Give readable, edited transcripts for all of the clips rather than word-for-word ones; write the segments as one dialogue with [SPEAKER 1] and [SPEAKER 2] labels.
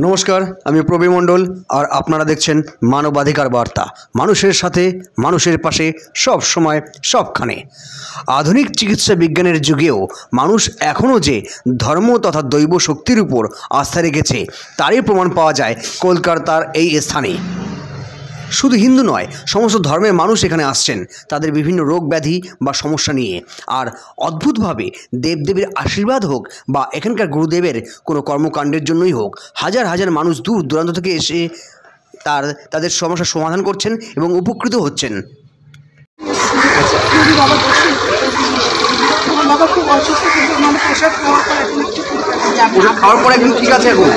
[SPEAKER 1] নমস্কার, আমি প্রবীর মণ্ডল আর আপনারা দেখছেন মানবাধিকার বার্তা। মানুষের সাথে, মানুষের পাশে, সব সময়, সবখানে। আধুনিক চিকিৎসা বিজ্ঞানের যুগেও মানুষ এখনও যে ধর্ম তথা দৈব শক্তির উপর আস্থা রেখেছে তারই প্রমাণ পাওয়া যায় কলকাতার এই স্থানে। শুধু হিন্দু নয়, সমস্ত ধর্মের মানুষ এখানে আসছেন তাদের বিভিন্ন রোগ ব্যাধি বা সমস্যা নিয়ে। আর অদ্ভুতভাবে দেবদেবীর আশীর্বাদ হোক বা এখানকার গুরুদেবের কোনো কর্মকাণ্ডের জন্যই হোক, হাজার হাজার মানুষ দূর দূরান্ত থেকে এসে তাদের সমস্যার সমাধান করছেন এবং উপকৃত হচ্ছেন। খাওয়ার পরে একদম ঠিক আছে। এখন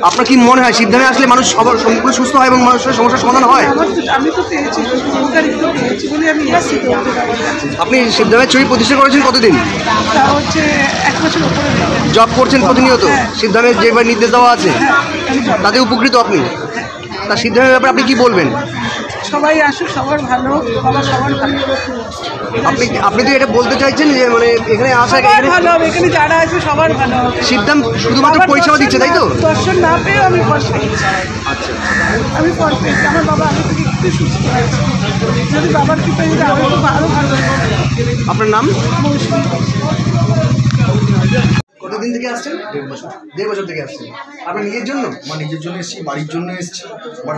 [SPEAKER 1] আপনার কি মনে হয় সিদ্ধামে আসলে মানুষ সবার সম্পূর্ণ সুস্থ হয় এবং মানুষের সমস্যার সমাধান হয়? আপনি সিদ্ধামের ছবি প্রতিষ্ঠা করেছেন কতদিন? জব করছেন প্রতিনিয়ত? সিদ্ধামের যেভাবে নির্দেশ দেওয়া আছে তাতে উপকৃত আপনি? তা সিদ্ধামের ব্যাপারে আপনি কি বলবেন?
[SPEAKER 2] সবাই আসুক, সবার ভালো, সবার ভালো।
[SPEAKER 1] আপনি তো এটা বলতে চাইছেন যে মানে এখানে আসা
[SPEAKER 2] ভালো হবে, এখানে যারা আছে সবার ভালো হবে।
[SPEAKER 1] সিদ্ধাম শুধুমাত্র পরিষেবা দিচ্ছে, তাই তো?
[SPEAKER 2] দর্শন না পেয়েও আমি ফল পেয়েছি।
[SPEAKER 1] আচ্ছা,
[SPEAKER 2] আমি ফল পেয়েছি। আমার বাবা আগে থেকে একটু সুস্থ হয়েছে। যদি বাবার কৃপায় যদি আরও ভালো হবে।
[SPEAKER 1] আপনার নাম? কতদিন থেকে আসছেন? 1.5 বছর থেকে আসছেন। আপনার নিজের জন্য?
[SPEAKER 3] আমার নিজের জন্য এসেছি, বাড়ির জন্য এসেছি। আমার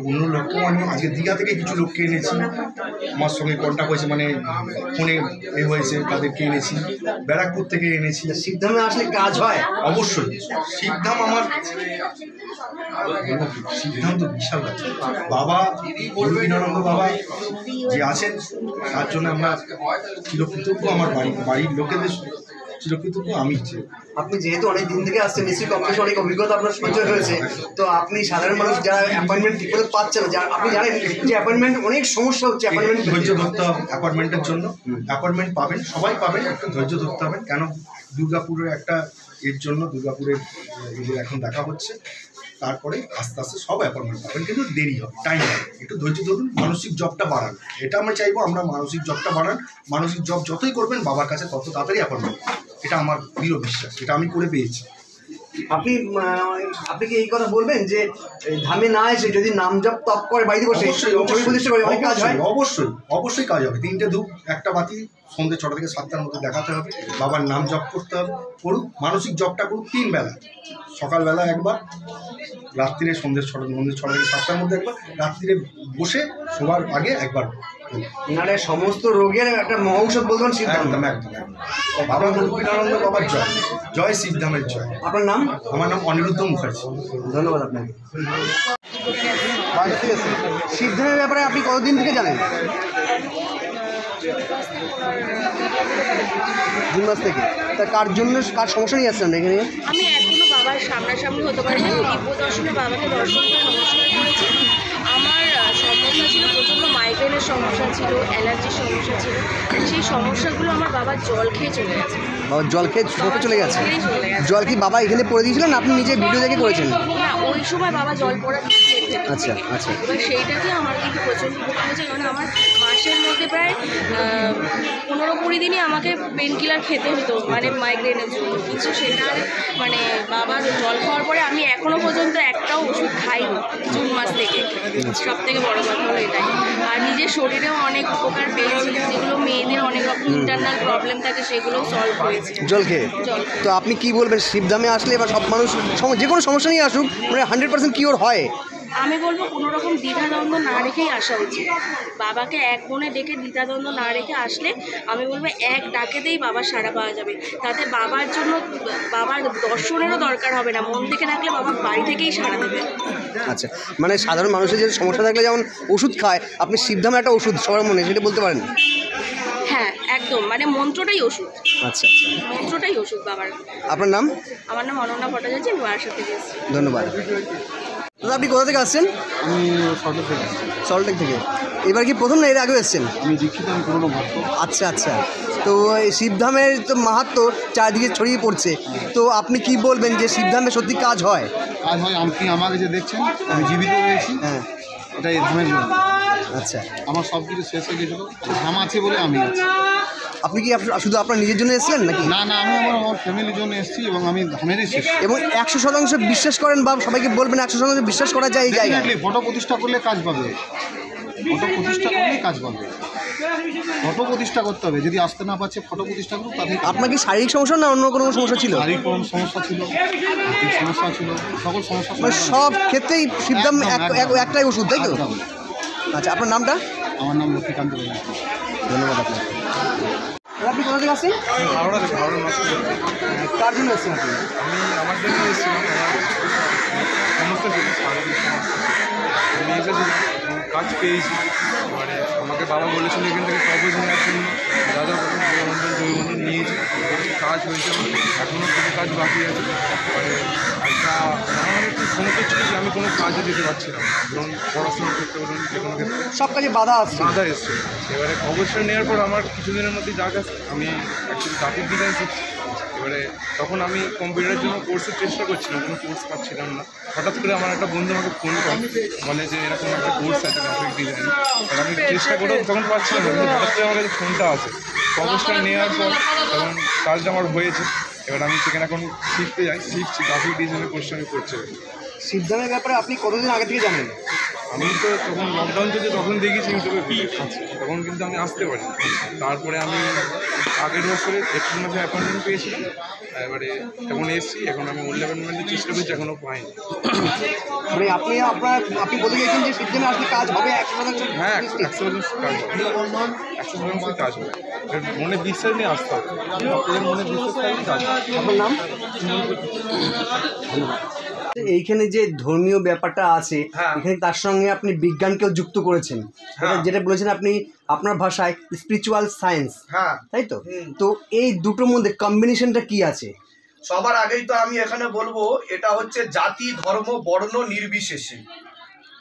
[SPEAKER 3] অন্য লোককেও আমি আজকে দীঘা থেকে কিছু লোককে এনেছি, আমার সঙ্গে কন্ট্যাক্ট হয়েছে, মানে ফোনে হয়েছে, তাদেরকে এনেছি। ব্যারাকপুর থেকে এনেছি।
[SPEAKER 1] সিদ্ধামে আসলে কাজ হয়?
[SPEAKER 3] অবশ্যই। সিদ্ধাম আমার সিদ্ধান্ত বিশাল আছে। বাবা রবীন্দ্রানন্দ বাবা যে আছেন তার জন্য আমরা চিরকৃতজ্ঞ। আমার বাড়ির লোকেদের চিরকৃতজ্ঞ আমি।
[SPEAKER 1] আপনি যেহেতু অনেক দিন থেকে আসছেন, নিশ্চয়ই কমবেশি অনেক অভিজ্ঞতা আপনার সঞ্চয় হয়েছে। তো আপনি সাধারণ মানুষ যারা অ্যাপয়েন্টমেন্ট ঠিক করে পাচ্ছেন না, আপনি জানেন যে অ্যাপয়েন্টমেন্ট অনেক সমস্যা হচ্ছে। অ্যাপয়েন্টমেন্ট
[SPEAKER 3] ধৈর্য ধরতে হবে অ্যাপয়েন্টমেন্টের জন্য। অ্যাপয়েন্টমেন্ট পাবেন, সবাই পাবেন, একটু ধৈর্য ধরতে হবে। কেন দুর্গাপুরের একটা এর জন্য দুর্গাপুরের এদের এখন দেখা হচ্ছে, তারপরে আস্তে আস্তে সব অ্যাপয়েন্টমেন্ট পাবেন, কিন্তু দেরি হবে, টাইম হবে। একটু ধৈর্য ধরুন, মানসিক জবটা বাড়ান। এটা আমরা চাইবো, আমরা মানসিক জবটা বাড়ান। মানসিক জব যতই করবেন বাবার কাছে তত তাড়াতাড়ি অ্যাপয়েন্টমেন্ট। এটা আমার দৃঢ় বিশ্বাস, এটা আমি করে পেয়েছি।
[SPEAKER 1] আপনি কি এই কথা বলবেন যে ধামে না এসে যদি নাম জপ তপ করে বাড়িতে বসে ছবি প্রতিষ্ঠা করে অনেক কাজ হয়?
[SPEAKER 3] অবশ্যই অবশ্যই কাজ হবে। 3টে ধূপ 1টা বাতি সন্ধ্যে 6টা থেকে 7টার মধ্যে দেখাতে হবে। বাবার নাম জপ করতে হবে, করুক, মানসিক জপটা করুক 3 বেলা। সকালবেলা একবার, রাত্রিরে সন্ধ্যে 6টা থেকে 7টার মধ্যে একবার, রাত্রিরে বসে শোবার আগে একবার।
[SPEAKER 1] নাহলে সমস্ত রোগের একটা মহৌষধ বলতে পারেন সিদ্ধাম।
[SPEAKER 3] একদম একদম একদম। বাবা রবীন্দ্রানন্দ বাবার জয়, জয় সিদ্ধামের জয়।
[SPEAKER 1] আপনার নাম?
[SPEAKER 3] আমার নাম অনিরুদ্ধ মুখার্জি।
[SPEAKER 1] ধন্যবাদ আপনাকে। সিদ্ধামের ব্যাপারে আপনি কতদিন থেকে জানেন? 2 মাস থেকে। তা কার জন্য, কার সমস্যা নিয়ে আসছেন এখানে?
[SPEAKER 4] আমি এখনো বাবার সামনাসামনি হতে পারি না। দিব্য দর্শনে বাবাকে দর্শন করে নমস্কার করেছি। আমার সমস্যা ছিল, প্রচণ্ড মাইগ্রেনের সমস্যা ছিল, অ্যালার্জির সমস্যা ছিল। সেই সমস্যাগুলো আমার বাবার জল খেয়ে চলে গেছে।
[SPEAKER 1] বাবা জল খেয়ে চলে গেছে? জল কি বাবা এখানে পড়ে দিয়েছিলেন, আপনি নিজে ভিডিও দেখে করেছেন?
[SPEAKER 4] না, ওই সময় বাবা জল পড়ার।
[SPEAKER 1] আচ্ছা আচ্ছা।
[SPEAKER 4] এবার সেইটাতে আমার কিন্তু প্রচণ্ড উপকার হয়েছে, কারণ আমার মাসের মধ্যে প্রায় 15-20 দিনই আমাকে পেন কিলার খেতে হতো, মানে মাইগ্রেনের জন্য। কিন্তু সেটা মানে বাবার জল খাওয়ার পরে আমি এখনও পর্যন্ত একটাও ওষুধ খাইনি জুন মাস থেকে। সব থেকে বড় কথা হলো এটাই। আর নিজের শরীরেও অনেক উপকার পেয়েছি, যেগুলো মেয়েদের অনেক রকম ইন্টারনাল প্রবলেম থাকে সেগুলোও সলভ হয়েছে
[SPEAKER 1] জল খেয়ে। তো আপনি কি বলবেন, সিদ্ধামে আসলে বা সব মানুষ যে কোনো সমস্যা নিয়ে আসুক মানে 100% কিওর হয়?
[SPEAKER 4] আমি বলবো কোনো রকম দ্বিধাদ্বন্দ্ব না রেখেই আসা উচিত। বাবাকে এক মনে ডেকে দ্বিধাদ্বন্দ্ব না রেখে আসলে আমি বলবো এক ডাকেতেই বাবার সাড়া পাওয়া যাবে। তাতে বাবার জন্য বাবার দর্শনেরও দরকার হবে না, মন থেকে ডাকলে বাবা বাড়ি থেকেই সাড়া দেবে।
[SPEAKER 1] আচ্ছা, মানে সাধারণ মানুষের যে সমস্যা থাকলে যেমন ওষুধ খায়, আপনি সিদ্ধামে একটা ওষুধ সবার মনে, সেটা বলতে পারেন?
[SPEAKER 4] হ্যাঁ একদম, মানে মন্ত্রটাই ওষুধ।
[SPEAKER 1] আচ্ছা আচ্ছা,
[SPEAKER 4] মন্ত্রটাই ওষুধ বাবার।
[SPEAKER 1] আপনার নাম?
[SPEAKER 4] আমার নাম অনন্যা ভট্টাচার্য, আমি বারাসাত থেকে এসেছি।
[SPEAKER 1] ধন্যবাদ। দাদা আপনি কোথা থেকে আসছেন?
[SPEAKER 5] আমি সল্টলেক থেকে আসছি।
[SPEAKER 1] সল্টলেক থেকে। এবার কি প্রথম না এর আগেও এসছেন?
[SPEAKER 5] আমি দীক্ষিত, আমি পুরোনো ভক্ত।
[SPEAKER 1] আচ্ছা আচ্ছা। তো এই শিবধামের তো মাহাত্ম্য চারদিকে ছড়িয়ে পড়ছে, তো আপনি কি বলবেন যে শিবধামে সত্যি কাজ হয়?
[SPEAKER 5] কাজ হয়। আপনি আমাকে যে দেখছেন, আমি জীবিত রয়েছি।
[SPEAKER 1] হ্যাঁ,
[SPEAKER 5] এটা এই ধামের জন্য।
[SPEAKER 1] আচ্ছা।
[SPEAKER 5] আমার সব কিছু শেষ হয়ে গেছিলো, ধাম আছে বলে আমি আছি।
[SPEAKER 1] আপনি কি শুধু আপনার নিজের জন্য এসেছিলেন নাকি?
[SPEAKER 5] না না, আমি আমার ফ্যামিলির জন্য এসেছি এবং আমি ধামেরই শেষ।
[SPEAKER 1] এবং 100% বিশ্বাস করেন বা সবাইকে বলবেন 100% বিশ্বাস করা যায় এই জায়গায়?
[SPEAKER 5] ফটো প্রতিষ্ঠা করলে কাজ পাবে, ফটো প্রতিষ্ঠা করলেই কাজ পাবে, ফটো প্রতিষ্ঠা করতে হবে। যদি আসতে না পারছে ফটো প্রতিষ্ঠা করুক, তাদের
[SPEAKER 1] আপনার কি শারীরিক সমস্যা না অন্য কোনো সমস্যা ছিল?
[SPEAKER 5] শারীরিক কোনো সমস্যা ছিল, আর্থিক সমস্যা ছিল, সকল সমস্যা
[SPEAKER 1] মানে সব ক্ষেত্রেই শিবধাম একটাই ওষুধ, তাই তো?
[SPEAKER 5] একদম।
[SPEAKER 1] আচ্ছা, আপনার নামটা?
[SPEAKER 5] আমার নাম লক্ষ্মীকান্ত ব্যানার্জি।
[SPEAKER 1] ধন্যবাদ আপনাকে। আপনি কোথা থেকে আসছেন?
[SPEAKER 6] হাওড়া থেকে, হাওড়ার মাছ
[SPEAKER 1] কার জন্য এসেছেন আপনি?
[SPEAKER 6] আমি আমার জন্য এসেছিলাম, আমার সমস্যা ছিল, শারীরিক সমস্যা। আমি এসেছিলাম, কাজ পেয়েছি। এবারে আমাকে বাবা বলেছিল এখান থেকে সবুজ নেওয়ার জন্য, রাজার কথা জৈবমন্ডল নিয়েছি, কাজ হয়েছে, এখনও কিছু কাজ বাকি আছে। মানে একটা আমার একটু সমস্যা ছিল যে আমি কোনো কাজে যেতে পারছিলাম, ধরুন পড়াশোনার ক্ষেত্রে বলুন, যে কোনো ক্ষেত্রে
[SPEAKER 1] সব কাজে বাধা আসছে।
[SPEAKER 6] বাধা এসছে। এবারে খবরটা নেওয়ার পর আমার কিছুদিনের মধ্যেই যা গেছে, আমি অ্যাকচুয়ালি গ্রাফিক ডিজাইন শিখছি। এবারে তখন আমি কম্পিউটারের জন্য কোর্সের চেষ্টা করছিলাম, কোনো কোর্স পাচ্ছিলাম না। হঠাৎ করে আমার একটা বন্ধু আমাকে ফোন করে বলে যে এরকম একটা কোর্স আছে গ্রাফিক ডিজাইন। এবার আমি চেষ্টা করেও তখন পাচ্ছিলাম না, কিন্তু হঠাৎ করে আমার কাছে ফোনটা আছে। খবরটা নেওয়ার পর তখন কাজটা আমার হয়েছে। এবার আমি সেখানে এখন শিখতে যাই, শিখছি গ্রাফিক ডিজাইনের কোর্সটা আমি করছি।
[SPEAKER 1] শিবধামের ব্যাপারে আপনি কতদিন আগে থেকে জানেন?
[SPEAKER 6] আমি তো তখন লকডাউন থেকে তখন দেখেছি ইউটিউবে ভিডিও, তখন কিন্তু আমি আসতে পারি। তারপরে আমি আগের বছরে এপ্রিল মাসে অ্যাপয়েন্টমেন্ট পেয়েছিলাম। এবারে এখন এসেছি, এখন আমি ওল্ড অ্যাপয়েন্টমেন্টের চেষ্টা করছি, এখনও পাইনি।
[SPEAKER 1] মানে আপনি বলে গেছেন যে শিবধামে আসলে কাজ হবে 100%?
[SPEAKER 6] হ্যাঁ, 100% কাজ হবে, 100% কাজ হবে। মনে বিশ্বাস নিয়ে আসতে হবে, আপনাদের মনে বিশ্বাস থাকলে কাজ হবে।
[SPEAKER 1] আপনার নাম? এইখানে যে ধর্মীয় ব্যাপারটা আছে,
[SPEAKER 3] হ্যাঁ।
[SPEAKER 1] এখানে তার সঙ্গে আপনি বিজ্ঞানকেও যুক্ত করেছেন।
[SPEAKER 3] হ্যাঁ।
[SPEAKER 1] যেটা বলেছেন আপনি আপনার ভাষায় স্পিরিচুয়াল সায়েন্স,
[SPEAKER 3] হ্যাঁ,
[SPEAKER 1] তাই তো? তো এই দুটোর মধ্যে কম্বিনেশনটা কি আছে?
[SPEAKER 3] সবার আগেই তো আমি এখানে বলবো, এটা হচ্ছে জাতি ধর্ম বর্ণ নির্বিশেষে।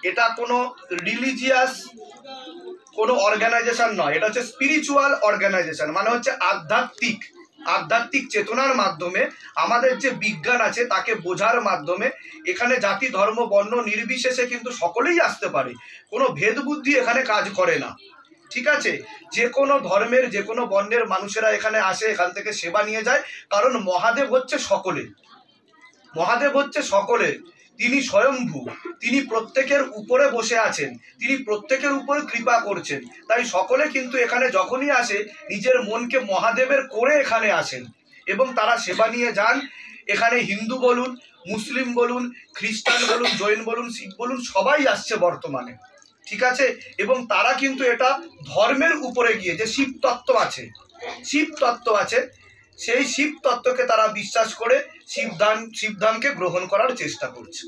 [SPEAKER 3] এটা কোনো রিলিজিয়াস কোনো অর্গানাইজেশন নয়, এটা হচ্ছে স্পিরিচুয়াল অর্গানাইজেশন। মানে হচ্ছে আধ্যাত্মিক চেতনার মাধ্যমে আমাদের যে বিজ্ঞান আছে তাকে বোঝার মাধ্যমে এখানে জাতি ধর্ম বর্ণ নির্বিশেষে কিন্তু সকলেই আসতে পারে। কোনো ভেদ বুদ্ধি এখানে কাজ করে না, ঠিক আছে? যে কোনো ধর্মের যে কোনো বর্ণের মানুষেরা এখানে আসে, এখান থেকে সেবা নিয়ে যায়। কারণ মহাদেব হচ্ছে সকলের, তিনি স্বয়ম্ভু, তিনি প্রত্যেকের উপরে বসে আছেন, তিনি প্রত্যেকের উপর কৃপা করছেন। তাই সকলে কিন্তু এখানে যখনই আসে নিজের মনকে মহাদেবের করে এখানে আসেন এবং তারা সেবা নিয়ে যান। এখানে হিন্দু বলুন, মুসলিম বলুন, খ্রিস্টান বলুন, জৈন বলুন, শিখ বলুন, সবাই আসছে বর্তমানে, ঠিক আছে? এবং তারা কিন্তু এটা ধর্মের উপরে গিয়ে যে শিব তত্ত্ব আছে সেই শিব তত্ত্বকে তারা বিশ্বাস করে শিবধামকে গ্রহণ করার চেষ্টা করছে।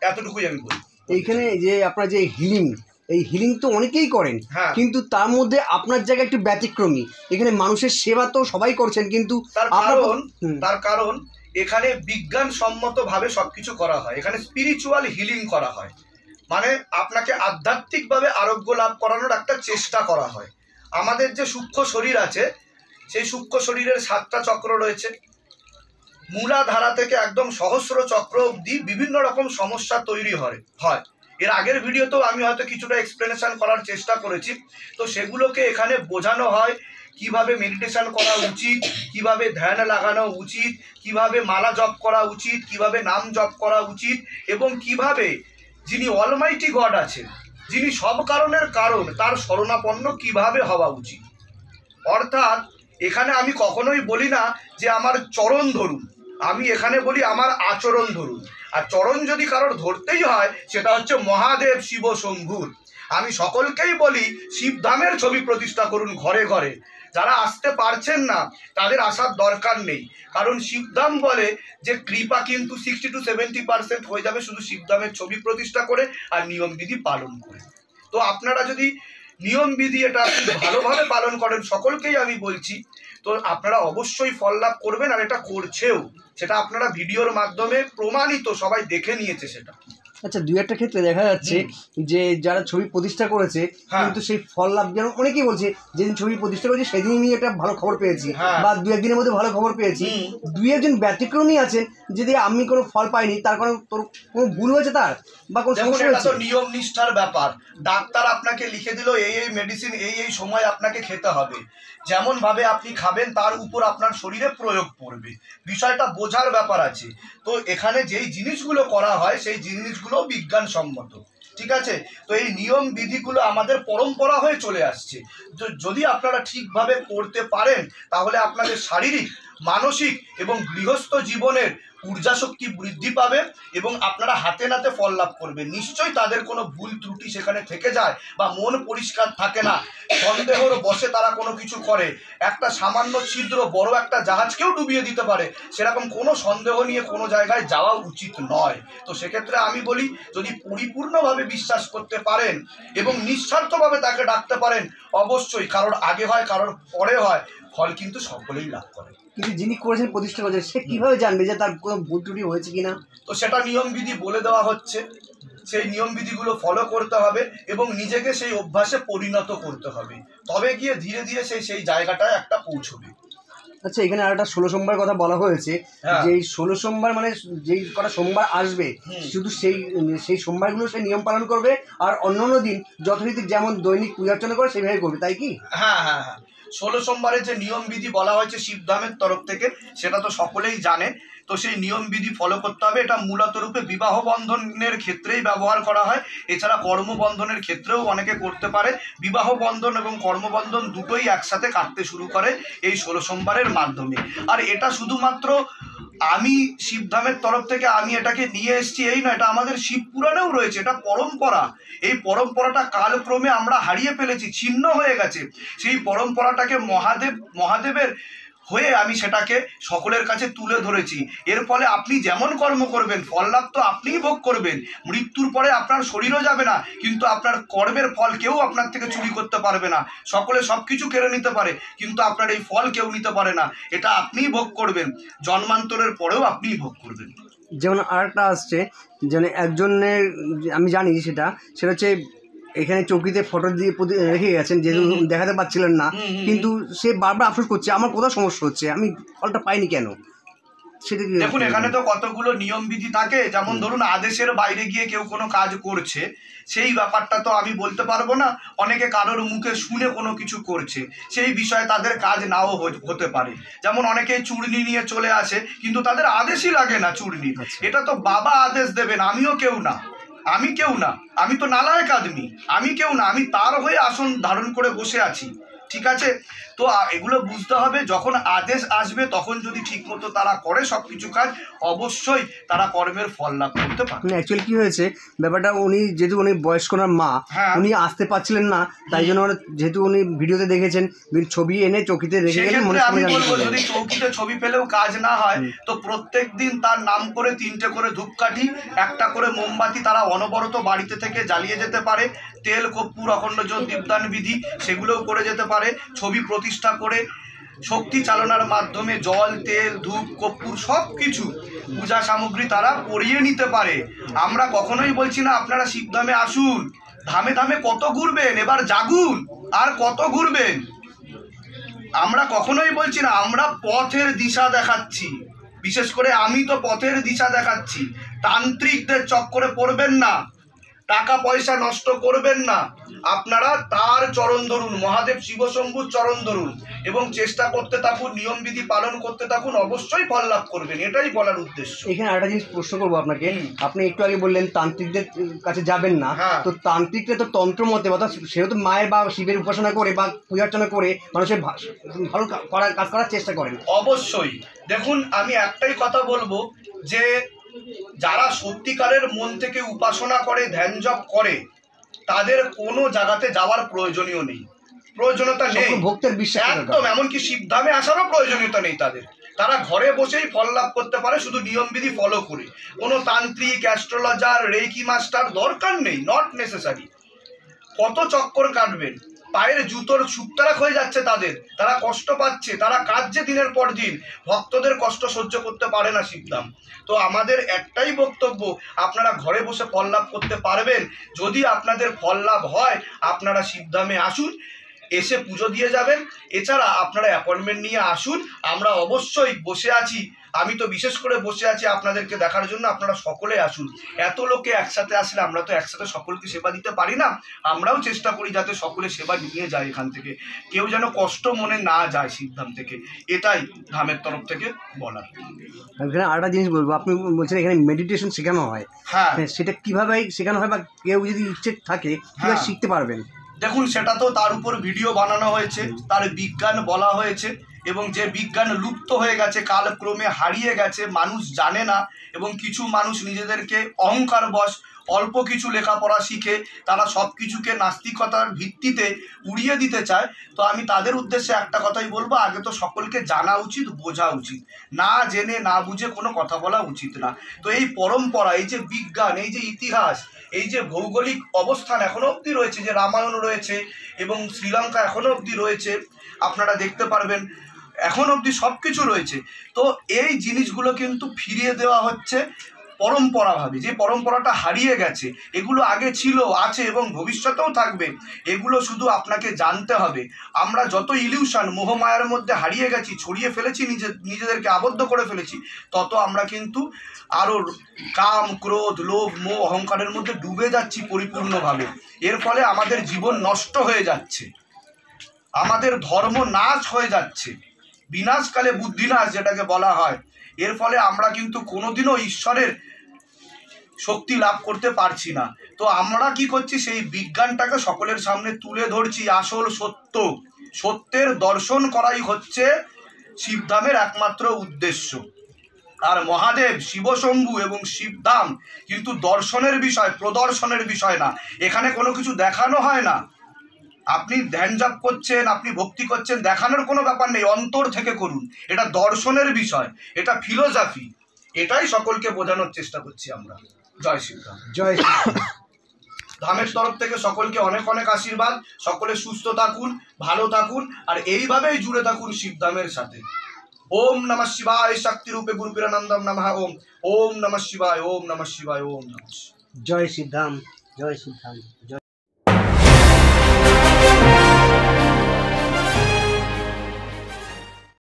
[SPEAKER 3] এতটুকুই আমি বলি।
[SPEAKER 1] এইখানে যে আপনার যে হিলিং, এই হিলিং তো অনেকেই করেন,
[SPEAKER 3] হ্যাঁ।
[SPEAKER 1] কিন্তু তার মধ্যে আপনার জায়গা একটু ব্যতিক্রমী। এখানে মানুষের সেবা তো সবাই করছেন, কিন্তু
[SPEAKER 3] তার কারণ এখানে বিজ্ঞানসম্মতভাবে সবকিছু করা হয়। এখানে স্পিরিচুয়াল হিলিং করা হয়, মানে আপনাকে আধ্যাত্মিকভাবে আরোগ্য লাভ করানোর একটা চেষ্টা করা হয়। আমাদের যে সূক্ষ্ম শরীর আছে, সেই সূক্ষ্ম শরীরের 7টা চক্র রয়েছে। মূলাধারা থেকে একদম সহস্র চক্র অবধি বিভিন্ন রকম সমস্যা তৈরি হয়। এর আগের ভিডিওতেও আমি হয়তো কিছুটা এক্সপ্লেনেশন করার চেষ্টা করেছি। তো সেগুলোকে এখানে বোঝানো হয়, কিভাবে মেডিটেশন করা উচিত, কিভাবে ধ্যান লাগানো উচিত, কিভাবে মালা জপ করা উচিত, কিভাবে নাম জপ করা উচিত, এবং কিভাবে যিনি অলমাইটি গড আছেন, যিনি সব কারণের কারণ, তার শরণাপন্ন কিভাবে হওয়া উচিত। অর্থাৎ এখানে আমি কখনোই বলি না যে আমার চরণ ধরুন, আমি এখানে বলি আমার আচরণ ধরুন। আর চরণ যদি কারোর ধরতেই হয় সেটা হচ্ছে মহাদেব শিব শম্ভুর। আমি সকলকেই বলি শিবধামের ছবি প্রতিষ্ঠা করুন ঘরে ঘরে। যারা আসতে পারছেন না তাদের আসার দরকার নেই, কারণ শিবধাম বলে যে কৃপা কিন্তু 60 to 70% হয়ে যাবে শুধু শিবধামের ছবি প্রতিষ্ঠা করে আর নিয়মবিধি পালন করে। তো আপনারা যদি নিয়মবিধি এটা ভালোভাবে পালন করেন, সকলকেই আমি বলছি, তো আপনারা অবশ্যই ফল লাভ করবেন। আর এটা করছেও, সেটা আপনারা ভিডিওর মাধ্যমে প্রমাণিত, সবাই দেখে নিয়েছে সেটা।
[SPEAKER 1] আচ্ছা, দুই একটা ক্ষেত্রে দেখা যাচ্ছে যে যারা ছবি প্রতিষ্ঠা করেছে কিন্তু সেই ফল লাভ, যেন অনেকেই বলছে যেদিন ছবি প্রতিষ্ঠা করেছে সেদিনই একটা ভালো খবর পেয়েছি বা দু একদিনের মধ্যে ভালো খবর পেয়েছি। দুই একজন ব্যতিক্রমী আছেন, যদি আমি কোনো ফল পাইনি তার কারণে তোর কোনো ভুল হয়েছে তার বা কোনো সমস্যা হয়েছে।
[SPEAKER 7] নিয়ম নিষ্ঠার ব্যাপার। ডাক্তার আপনাকে লিখে দিল এই মেডিসিন এই সময় আপনাকে খেতে হবে, যেমন ভাবে আপনি খাবেন তার উপর আপনার শরীরে প্রয়োগ পড়বে, বিষয়টা বোঝার ব্যাপার আছে। তো এখানে যেই জিনিসগুলো করা হয় সেই জিনিসগুলো বিজ্ঞানসম্মত, ঠিক আছে। তো এই নিয়ম বিধিগুলো আমাদের পরম্পরা হয়ে চলে আসছে। তো যদি আপনারা ঠিকভাবে করতে পারেন তাহলে আপনাদের শারীরিক, মানসিক এবং গৃহস্থ জীবনের ঊর্জা শক্তি বৃদ্ধি পাবে এবং আপনারা হাতে নাতে ফল লাভ করবেন। নিশ্চয়ই তাদের কোনো ভুল ত্রুটি সেখানে থেকে যায় বা মন পরিষ্কার থাকে না, সন্দেহর বশে তারা কোনো কিছু করে, একটা সামান্য ছিদ্র বড় একটা জাহাজকেও ডুবিয়ে দিতে পারে, সেরকম কোনো সন্দেহ নিয়ে কোনো জায়গায় যাওয়া উচিত নয়। তো সেক্ষেত্রে আমি বলি, যদি পরিপূর্ণভাবে বিশ্বাস করতে পারেন এবং নিঃস্বার্থভাবে তাকে ডাকতে পারেন, অবশ্যই কারোর আগে হয় কারোর পরে হয়, ফল কিন্তু সকলেই লাভ করে।
[SPEAKER 1] কিন্তু যিনি করেছেন, প্রতিষ্ঠা করেছেন, সে কিভাবে জানবে যে তার কোনো ভুল ত্রুটি হয়েছে কিনা?
[SPEAKER 7] তো সেটা নিয়মবিধি বলে দেওয়া হচ্ছে, সেই নিয়মবিধিগুলো ফলো করতে হবে এবং নিজেকে সেই অভ্যাসে পরিণত করতে হবে, তবে গিয়ে ধীরে ধীরে সেই জায়গাটায় একটা পৌঁছবে।
[SPEAKER 1] আচ্ছা, এখানে আরেকটা 16 সোমবার কথা বলা হয়েছে, যে এই 16 সোমবার মানে যেই কটা সোমবার আসবে শুধু সেই সোমবারগুলো সে নিয়ম পালন করবে, আর অন্যান্য দিন যথারীতি যেমন দৈনিক পূজা অর্চনা করে সেইভাবে করবে, তাই কি?
[SPEAKER 7] হ্যাঁ হ্যাঁ হ্যাঁ, 16 সোমবারের যে নিয়মবিধি বলা হয়েছে শিবধামের তরফ থেকে, সেটা তো সকলেই জানে। তো সেই নিয়মবিধি ফলো করতে হবে। এটা মূলত রূপে বিবাহ বন্ধনের ক্ষেত্রেই ব্যবহার করা হয়, এছাড়া কর্মবন্ধনের ক্ষেত্রেও অনেকে করতে পারে। বিবাহ বন্ধন এবং কর্মবন্ধন দুটোই একসাথে কাটতে শুরু করে এই 16 সোমবারের মাধ্যমে। আর এটা শুধুমাত্র আমি শিবধামের তরফ থেকে আমি এটাকে নিয়ে এসেছি এই নয়, এটা আমাদের শিব পুরাণেও রয়েছে, এটা পরম্পরা। এই পরম্পরাটা কালক্রমে আমরা হারিয়ে ফেলেছি, ছিন্ন হয়ে গেছে। সেই পরম্পরাটাকে মহাদেবের হয়ে আমি সেটাকে সকলের কাছে তুলে ধরেছি। এর ফলে আপনি যেমন কর্ম করবেন ফল লাভ তো আপনিই ভোগ করবেন। মৃত্যুর পরে আপনার শরীরও যাবে না, কিন্তু আপনার কর্মের ফল কেউ আপনার থেকে চুরি করতে পারবে না। সকলে সব কিছু কেড়ে নিতে পারে, কিন্তু আপনার এই ফল কেউ নিতে পারে না। এটা আপনিই ভোগ করবেন, জন্মান্তরের পরেও আপনিই ভোগ করবেন।
[SPEAKER 1] যেমন আরেকটা আসছে, যেন একজনের আমি জানি সেটা হচ্ছে এখানে চৌকিতে ফটো দিয়ে রেখে গেছেন, যেহেতু দেখাতে পাচ্ছিলেন না, কিন্তু সে বারবার আফসোস করছে আমার কোথাও সমস্যা হচ্ছে, আমি ফলটা পাইনি কেন। সেটা
[SPEAKER 7] দেখুন, এখানে তো কতগুলো নিয়মবিধি থাকে। যেমন ধরুন, আদেশের বাইরে গিয়ে কেউ কোনো কাজ করছে, সেই ব্যাপারটা তো আমি বলতে পারবো না। অনেকে কারোর মুখে শুনে কোনো কিছু করছে, সেই বিষয়ে তাদের কাজ নাও হতে পারে। যেমন অনেকে চূর্ণি নিয়ে চলে আসে, কিন্তু তাদের আদেশই লাগে না চূর্ণি। এটা তো বাবা আদেশ দেবেন, আমিও কেউ না, আমি তো নালায়েক আদমি, আমি কেউ না, আমি তার হয়ে আসন ধারণ করে বসে আছি, ঠিক আছে। তো এগুলো বুঝতে হবে, যখন আদেশ আসবে তখন যদি ঠিকমতো তারা করে সব কিছু কাজ, অবশ্যই তারা কর্মের ফল লাভ করতে পারে।
[SPEAKER 1] অ্যাকচুয়ালি কি হয়েছে ব্যাপারটা, যেহেতু উনি বয়স্ক মা, উনি আসতে পারছিলেন না, তাই জন্য যেহেতু উনি ভিডিওতে দেখেছেন ছবি এনে চৌকিতে রেখে গেলেন।
[SPEAKER 7] আমি বলবো, যদি চৌকিতে ছবি পেলেও কাজ না হয় তো প্রত্যেক দিন তার নাম করে 3টে করে ধূপকাঠি, 1টা করে মোমবাতি তারা অনবরত বাড়িতে থেকে জ্বালিয়ে যেতে পারে। তেল, কর্পূর, অখণ্ড জ্যোত, দীপদান বিধি সেগুলোও করে যেতে পারে। ছবি প্রতিষ্ঠা করে শক্তি চালনার মাধ্যমে জল, তেল, ধূপ, কর্পূর সব কিছু পূজা সামগ্রী তারা পরিয়ে নিতে পারে। আমরা কখনোই বলছি না আপনারা শিবধামে আসুন, ধামে ধামে কত ঘুরবেন, এবার জাগুন, আর কত ঘুরবেন। আমরা কখনোই বলছি না, আমরা পথের দিশা দেখাচ্ছি। বিশেষ করে আমি তো পথের দিশা দেখাচ্ছি। তান্ত্রিকদের চক্করে পড়বেন না, টাকা পয়সা নষ্ট করবেন না, আপনারা তার চরণ ধরুন, মহাদেব শিবশম্ভুর চরণ ধরুন এবং চেষ্টা করতে থাকুন, নিয়মবিধি পালন করতে থাকুন, অবশ্যই ফল লাভ করবেন। এটাই বলার উদ্দেশ্য।
[SPEAKER 1] এখানে আরেকটা জিনিস প্রশ্ন করবো আপনাকে, আপনি একটু আগে বললেন তান্ত্রিকদের কাছে যাবেন না, তো তান্ত্রিকরা তো তন্ত্র মতে, অর্থাৎ সেও তো মায়ের বা শিবের উপাসনা করে বা পূজা অর্চনা করে মানুষের ভালো কাজ করার চেষ্টা করেন।
[SPEAKER 7] অবশ্যই। দেখুন, আমি একটাই কথা বলবো, যে যারা সত্যিকারের মন থেকে উপাসনা করে, ধ্যান জপ করে, তাদের কোনো জায়গাতে যাওয়ার প্রয়োজনীয়তা নেই,
[SPEAKER 1] ভক্তের বিশ্বাস
[SPEAKER 7] একদম। এমনকি শিবধামে আসারও প্রয়োজনীয়তা নেই তাদের। তারা ঘরে বসেই ফল লাভ করতে পারে, শুধু নিয়মবিধি ফলো করে। কোনো তান্ত্রিক, অ্যাস্ট্রোলজার, রেকি মাস্টার দরকার নেই, নট নেসেসারি। কত চক্কর কাটবেন, পায়ের জুতোর সুক্তারাক হয়ে যাচ্ছে তাদের, তারা কষ্ট পাচ্ছে, তারা কাঁদছে দিনের পর দিন, ভক্তদের কষ্ট সহ্য করতে পারে না শিবধাম। তো আমাদের একটাই বক্তব্য, আপনারা ঘরে বসে ফল লাভ করতে পারবেন। যদি আপনাদের ফল লাভ হয় আপনারা শিবধামে আসুন, এসে পুজো দিয়ে যাবেন। এছাড়া আপনারা অ্যাপয়েন্টমেন্ট নিয়ে আসুন, আমরা অবশ্যই বসে আছি। আমি তো বিশেষ করে বসে আছি আপনাদেরকে দেখার জন্য, আপনারা সকলে আসুন। এত লোকে একসাথে আসলে আমরা তো একসাথে সকলকে সেবা দিতে পারি না, আমরাও চেষ্টা করি যাতে সকলে সেবা নিয়ে যায় এখান থেকে, কেউ যেন কষ্ট মনে না যায় শিবধাম থেকে, এটাই ধামের তরফ থেকে বলার।
[SPEAKER 1] এখানে আরেকটা জিনিস বলবো, আপনি বলছেন এখানে মেডিটেশন শেখানো হয়,
[SPEAKER 7] হ্যাঁ,
[SPEAKER 1] সেটা কিভাবে শেখানো হয় বা কেউ যদি ইচ্ছে থাকে কিভাবে শিখতে পারবেন?
[SPEAKER 7] দেখুন, সেটা তো তার উপর ভিডিও বানানো হয়েছে, তার বিজ্ঞান বলা হয়েছে, এবং যে বিজ্ঞান লুপ্ত হয়ে গেছে, কালক্রমে হারিয়ে গেছে, মানুষ জানে না, এবং কিছু মানুষ নিজেদেরকে অহংকার বশ অল্প কিছু লেখাপড়া শিখে তারা সব কিছুকে নাস্তিকতার ভিত্তিতে উড়িয়ে দিতে চায়। তো আমি তাদের উদ্দেশ্যে একটা কথাই বলবো, আগে তো সকলকে জানা উচিত, বোঝা উচিত, না জেনে না বুঝে কোনো কথা বলা উচিত না। তো এই পরম্পরা, এই যে বিজ্ঞান, এই যে ইতিহাস, এই যে ভৌগোলিক অবস্থান এখনো অবধি রয়েছে, যে রামায়ণ রয়েছে এবং শ্রীলঙ্কা এখনো অবধি রয়েছে, আপনারা দেখতে পারবেন এখন অবধি সব কিছু রয়েছে। তো এই জিনিসগুলো কিন্তু ফিরিয়ে দেওয়া হচ্ছে পরম্পরাভাবে, যে পরম্পরাটা হারিয়ে গেছে। এগুলো আগে ছিল, আছে এবং ভবিষ্যতেও থাকবে। এগুলো শুধু আপনাকে জানতে হবে। আমরা যত ইলিউশন, মোহমায়ার মধ্যে হারিয়ে গেছি, ছড়িয়ে ফেলেছি, নিজেদেরকে আবদ্ধ করে ফেলেছি, তত আমরা কিন্তু আরও কাম, ক্রোধ, লোভ, মোহ, অহংকারের মধ্যে ডুবে যাচ্ছি পরিপূর্ণভাবে। এর ফলে আমাদের জীবন নষ্ট হয়ে যাচ্ছে, আমাদের ধর্ম নাশ হয়ে যাচ্ছে, বিনাশকালে বুদ্ধিনাশ যেটাকে বলা হয়। এর ফলে আমরা কিন্তু কোনোদিনও ঈশ্বরের শক্তি লাভ করতে পারছি না। তো আমরা কি করছি, সেই বিজ্ঞানটাকে সকলের সামনে তুলে ধরছি। আসল সত্য, সত্যের দর্শন করাই হচ্ছে শিবধামের একমাত্র উদ্দেশ্য। আর মহাদেব, শিবশম্ভু এবং শিবধাম কিন্তু দর্শনের বিষয়, প্রদর্শনের বিষয় না। এখানে কোনো কিছু দেখানো হয় না। আপনি ধ্যান জপ করছেন, আপনি ভক্তি করছেন, দেখানোর কোনো ব্যাপার নেই, অন্তর থেকে করুন। এটা দর্শনের বিষয়, এটা ফিলোসফি। এটাই সকলকে বোঝানোর চেষ্টা করছি আমরা। জয় শিবধাম।
[SPEAKER 1] জয় শ্রী
[SPEAKER 7] ধামের তরফ থেকে সকলকে অনেক অনেক আশীর্বাদ। সকলে সুস্থ থাকুন, ভালো থাকুন, আর এইভাবেই জুড়ে থাকুন শিবধামের সাথে। ওম নমঃ শিবায়, শক্তি রূপে গুরুপিরানন্দম নমঃ। ওম ওম নমঃ শিবায়, ওম নমঃ শিবায়, ওম নমঃ শিবায়।
[SPEAKER 1] জয় সিদ্ধাম, জয় সিদ্ধাম, জয়।